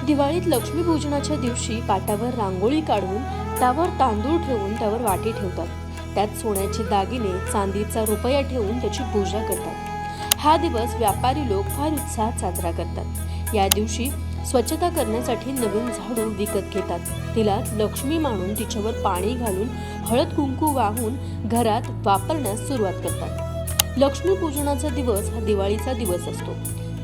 दिवाळीत लक्ष्मीपूजनाच्या दिवशी पाटावर रांगोळी काढून त्यावर तांदूळ ठेवून त्यावर वाटी ठेवतात. त्यात सोन्याचे दागिने, चांदीचा रुपया ठेवून त्याची पूजा करतात. हा दिवस व्यापारी लोक फार उत्साहात साजरा करतात. या दिवशी स्वच्छता करण्यासाठी नवीन झाडू विकत घेतात. तिला लक्ष्मी मानून तिच्यावर पाणी घालून हळद कुंकू वाहून घरात वापरण्यास सुरुवात करतात. लक्ष्मीपूजनाचा दिवस हा दिवाळीचा दिवस असतो.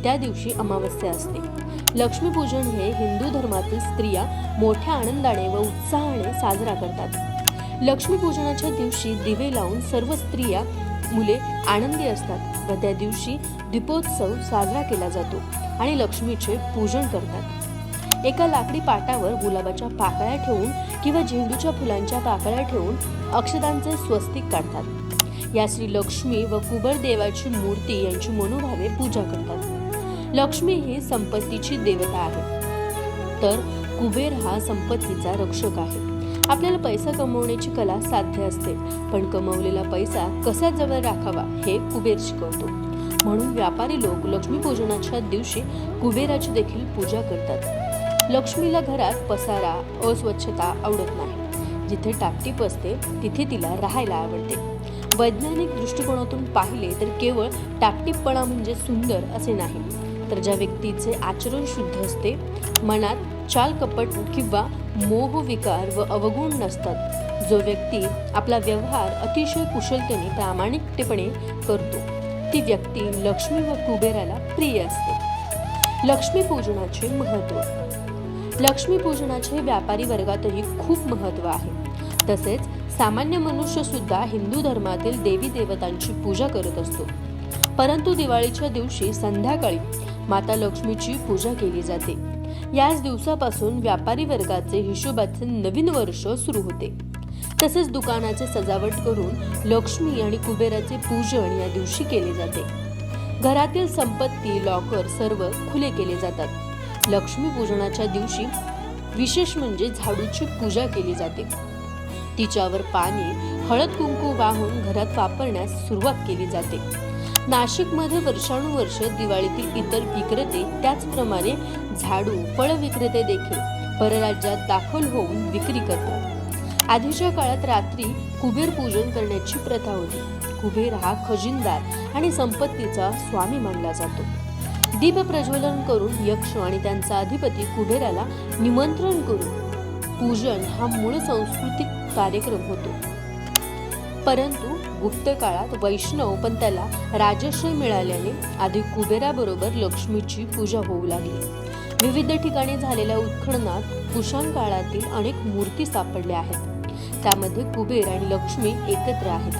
त्या दिवशी अमावस्या असते. लक्ष्मीपूजन हे हिंदू धर्मातील स्त्रिया मोठ्या आनंदाने व उत्साहाने साजरा करतात. लक्ष्मीपूजनाच्या दिवशी दिवे लावून सर्व स्त्रिया मुले आनंदी असतात व त्या दिवशी दीपोत्सव साजरा केला जातो आणि लक्ष्मीचे पूजन करतात. एका लाकडी पाटावर गुलाबाच्या पाकळ्या ठेवून किंवा झेंडूच्या फुलांच्या पाकळ्या ठेवून अक्षतांचे स्वस्तिक काढतात. या श्री लक्ष्मी व कुबेर देवाची मूर्ती यांची मनोभावे पूजा करतात. लक्ष्मी ही संपत्तीची देवता आहे, तर कुबेर हा संपत्तीचा रक्षक आहे. आपल्याला पैसा कमवण्याची कला साध्य असते, पण कमवलेला पैसा कसा जवळ राखावा हे कुबेर शिकवतो. म्हणून व्यापारी लोक लक्ष्मीपूजनाच्या दिवशी कुबेराची देखील पूजा करतात. लक्ष्मीला घरात पसारा, अस्वच्छता आवडत नाही. जिथे टापटीप असते तिथे तिला राहायला आवडते. वैज्ञानिक दृष्टिकोनातून पाहिले तर केवळ टापटीपणा म्हणजे सुंदर असे नाही, तर ज्या व्यक्तीचे आचरण शुद्ध असते, मनात चाल कपट किंवा मोह विकार व अवगुण नसतात, जो व्यक्ती आपला व्यवहार अतिशय कुशलतेने प्रामाणिकपणे करतो, ती व्यक्ती लक्ष्मी व कुबेराला प्रिय असते. लक्ष्मीपूजनाचे महत्त्व. लक्ष्मीपूजनाचे व्यापारी वर्गातही खूप महत्त्व आहे. तसेच सामान्य मनुष्य सुद्धा हिंदू धर्मातील देवी देवतांची पूजा करत असतो. परंतु दिवाळीच्या दिवशी संध्याकाळी माता लक्ष्मीची पूजा केली जाते. याच दिवसापासून व्यापारी वर्गाचे हिशोबाचे नवीन वर्ष सुरू होते. तसेच दुकानाचे सजावट करून लक्ष्मी आणि कुबेराचे पूजन या दिवशी केले जाते. घरातील संपत्ती, लॉकर सर्व खुले केले जातात. लक्ष्मी पूजनाच्या दिवशी विशेष म्हणजे झाडूची पूजा केली जाते. तिच्यावर पाणी, हळद कुंकू वाहून घरात वापरण्यास सुरुवात केली जाते. नाशिकमध्ये वर्षानुवर्ष दिवाळीतील इतर विक्रेते, त्याचप्रमाणे झाडू, फळ विक्रेते देखील परराज्यात दाखल होऊन विक्री करतात. आधीच्या काळात रात्री कुबेर पूजन करण्याची प्रथा होती. कुबेर हा खजिनदार आणि संपत्तीचा स्वामी मानला जातो. दीप प्रज्वलन करून यक्ष आणि त्यांचा अधिपती कुबेराला निमंत्रण करून पूजन हा मूळ सांस्कृतिक कार्यक्रम होतो. परंतु गुप्त काळात वैष्णव पण त्याला राजश्रय मिळाल्याने आधी कुबेराबरोबर लक्ष्मीची पूजा होऊ लागली. विविध ठिकाणी झालेल्या उत्खननात कुशाण काळातील अनेक मूर्ती सापडल्या आहेत. त्यामध्ये कुबेर आणि लक्ष्मी एकत्र आहेत.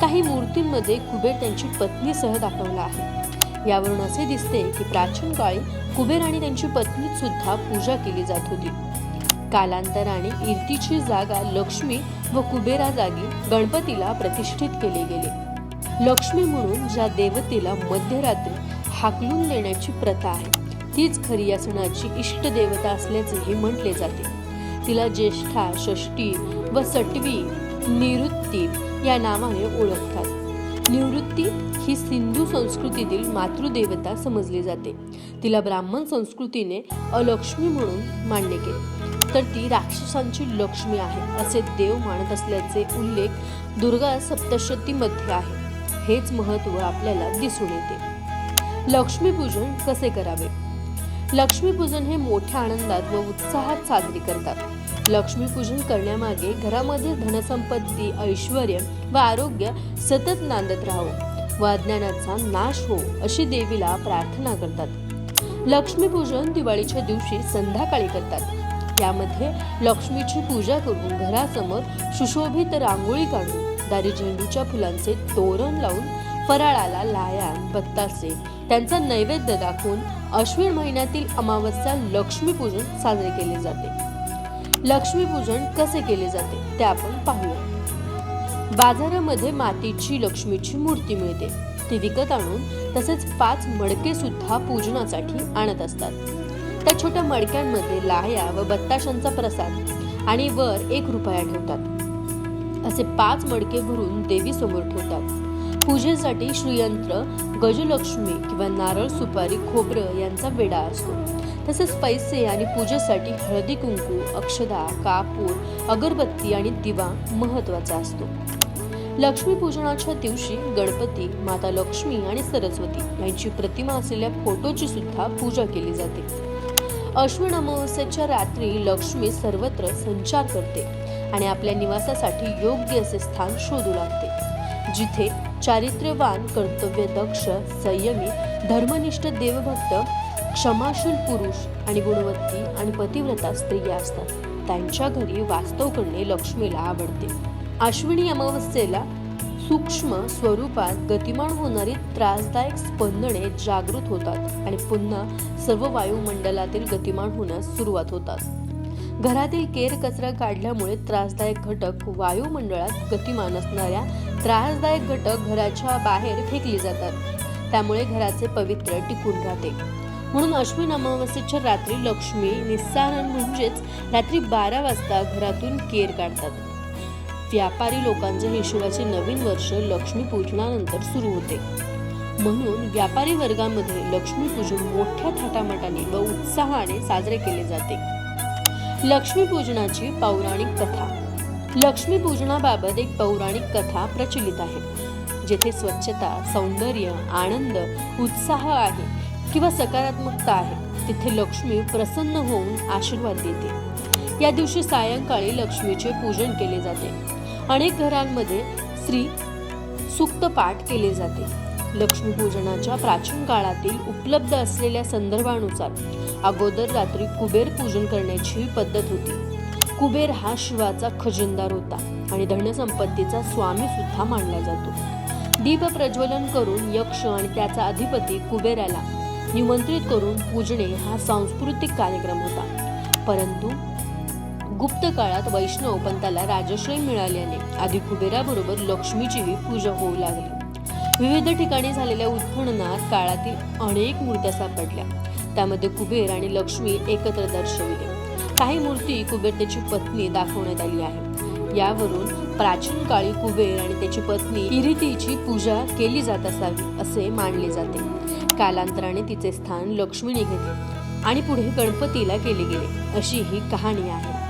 काही मूर्तींमध्ये कुबेर त्यांची पत्नीसह दाखवला आहे. यावरून असे दिसते की प्राचीन काळी कुबेर आणि त्यांची पत्नी सुद्धा पूजा केली जात होती. कालांतराने इर्तीची जागा लक्ष्मी व कुबेरा जागी गणपतीला प्रतिष्ठित केले गेले. लक्ष्मी म्हणून ज्या देवतेला मध्यरात्री हाकलून देण्याची प्रथा आहे, तीच खरी या सणाची इष्ट देवता असल्याचेही म्हटले जाते. तिला ज्येष्ठा, षष्ठी व सटवी, निवृत्ती या नावाने ओळखतात. निवृत्ती ही सिंधू संस्कृतीतील मातृदेवता समजली जाते. तिला ब्राह्मण संस्कृतीने अलक्ष्मी म्हणून मानले गेले, तर ती राक्षसांची लक्ष्मी आहे असे देव मानत असल्याचे उल्लेख दुर्गा सप्तशतीमध्ये आहे. हेच महत्त्व आपल्याला दिसून येते. लक्ष्मीपूजन कसे करावे? लक्ष्मीपूजन हे मोठ्या आनंदात व उत्साहात साजरे करतात. लक्ष्मीपूजन करण्यामागे घरामध्ये धनसंपत्ती, ऐश्वर्य व आरोग्य सतत नांदत राहो व अज्ञानाचा नाश हो अशी देवीला प्रार्थना करतात. लक्ष्मीपूजन दिवाळीच्या दिवशी संध्याकाळी करतात. यामध्ये लक्ष्मीची पूजा करून घरासमोर सुशोभित रांगोळी काढून दारी झेंडूच्या फुलांचे तोरण लावून फराळाला लाया, बत्तासे त्यांचा नैवेद्य दाखवून अश्विन महिन्यातील अमावस्या लक्ष्मीपूजन साजरे केले जाते. लक्ष्मीपूजन कसे केले जाते ते आपण पाहूया. बाजारामध्ये मातीची लक्ष्मीची मूर्ती मिळते. ती विकत आणून तसेच 5 मडके सुद्धा पूजनासाठी आणत असतात. त्या छोट्या मडक्यांमध्ये लाह्या व बत्ताशांचा प्रसाद आणि वर 1 रुपया ठेवतात. असे 5 मडके भरून देवी समोर ठेवतात. पूजेसाठी श्रीयंत्र, गजलक्ष्मी किंवा नारळ, सुपारी, खोबरं यांचा विडा असतो. तसेच पैसे आणि पूजेसाठी हळदी कुंकू, अक्षदा, कापूर, अगरबत्ती आणि दिवा महत्त्वाचा असतो. लक्ष्मीपूजनाच्या दिवशी गणपती, माता लक्ष्मी आणि सरस्वती यांची प्रतिमा असलेल्या फोटोची सुद्धा पूजा केली जाते. अश्विन अमावस्येच्या रात्री लक्ष्मी सर्वत्र संचार करते आणि आपल्या निवासासाठी योग्य असे स्थान शोधू लागते, जिथे चारित्र्यवान, कर्तव्यदक्ष, संयमी, धर्मनिष्ठ, देवभक्त, क्षमाशील पुरुष आणि गुणवंती आणि पतिव्रता स्त्रिया असतात, त्यांच्या घरी वास्तव करणे लक्ष्मीला आवडते. अश्विनी अमावस्येला सूक्ष्म स्वरूपात गतिमान होणारी त्रासदायक स्पंदने जागृत होतात आणि पुन्हा सर्व वायुमंडलातील गतिमान होण्यास सुरुवात होतात. घरातील केर कचरा काढल्यामुळे त्रासदायक घटक वायुमंडळात गतिमान असणाऱ्या त्रासदायक घटक घराच्या बाहेर फेकले जातात. त्यामुळे घराचे पवित्र टिकून राहते. म्हणून अश्विन अमावस्येच्या रात्री लक्ष्मी निस्सारण म्हणजेच रात्री 12 वाजता घरातून केर काढतात. व्यापारी लोकांचे हिशोबाचे नवीन वर्ष लक्ष्मी पूजनानंतर सुरू होते. म्हणून व्यापारी वर्गामध्ये लक्ष्मी पूजन मोठ्या थाटामाटाने व उत्साहाने साजरे केले जाते. लक्ष्मी पूजनाची पौराणिक कथा. लक्ष्मी पूजनाबाबत एक पौराणिक कथा प्रचलित आहे. जेथे स्वच्छता, सौंदर्य, आनंद, उत्साह आहे किंवा सकारात्मकता आहे, तिथे लक्ष्मी प्रसन्न होऊन आशीर्वाद देते. या दिवशी सायंकाळी लक्ष्मीचे पूजन केले जाते. अनेक घरांमध्ये श्री सूक्त पाठ केले जाते. लक्ष्मी पूजनाच्या प्राचीन काळातील उपलब्ध असलेल्या संदर्भानुसार अगोदर रात्री कुबेर पूजन करण्याची पद्धत होती. कुबेर हा शिवाचा खजिनदार होता आणि धनसंपत्तीचा स्वामी सुद्धा मानला जातो. दीप प्रज्वलन करून यक्ष आणि त्याचा अधिपती कुबेराला निमंत्रित करून पूजणे हा सांस्कृतिक कार्यक्रम होता. परंतु गुप्त काळात वैष्णव पंथाला राजश्रय मिळाल्याने आधी कुबेराबरोबर लक्ष्मीचीही पूजा होऊ लागली. विविध ठिकाणी झालेल्या उत्खननात काळातील अनेक मूर्त्या सापडल्या. त्यामध्ये कुबेर आणि लक्ष्मी एकत्र दर्शविले. काही मूर्ती कुबेर त्याची पत्नी दाखवण्यात आली आहे. यावरून प्राचीन काळी कुबेर आणि त्याची पत्नी इरितीची पूजा केली जात असावी असे मानले जाते. कालांतराने तिचे स्थान लक्ष्मीने घेतले आणि पुढे गणपतीला केले गेले, अशी ही कहाणी आहे.